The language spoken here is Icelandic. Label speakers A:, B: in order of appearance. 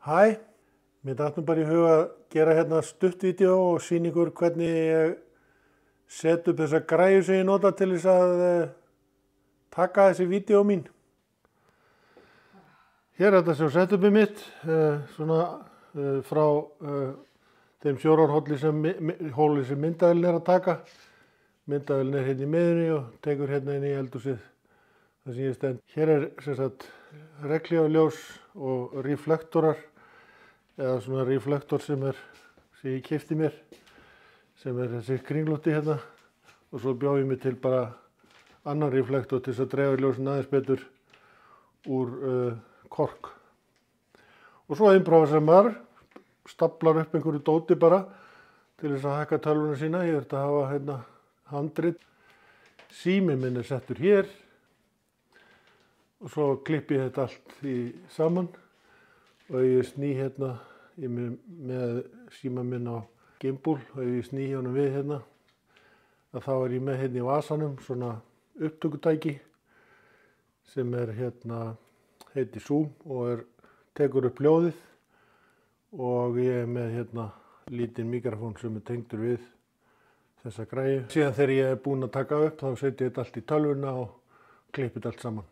A: Hæ, mér datt nú bara í hug að gera hérna stutt vídeo og sýna ykkur hvernig ég set upp þessa græju sem ég nota til þess að taka þessi vídeo mín. Hér er þetta sem setupið mitt, frá þeim sjónarhóli sem myndavélin er að taka. Myndavélin er hérna í miðjunni og tekur hérna inn í eldhúsið þar sem ég stend. Hér er sem sagt regnhlífarljós og reflektorar, eða svona reflektor sem ég keypti mér, sem er þessi kringlótti hérna, og svo bjó ég mig til bara annan reflektor til þess að dreifa ljósin aðeins betur úr kork. Og svo impróvisar maður, staflar upp einhverju dóti bara til þess að hækka tölvuna sína. Ég þurfti að hafa hérna handrit. Síminn minn er settur hér og svo klippi ég þetta allt saman og ég sný hérna, ég er með síma minn á gimbal og ég sný honum við hérna, að þá er ég með hérna í vasanum svona upptökutæki sem er hérna, heitir Zoom og tekur upp hljóðið, og ég er með hérna lítinn mikrofón sem er tengdur við þessa græju. Síðan þegar ég er búinn að taka upp þá setjum ég þetta allt í tölvuna og klippi þetta allt saman.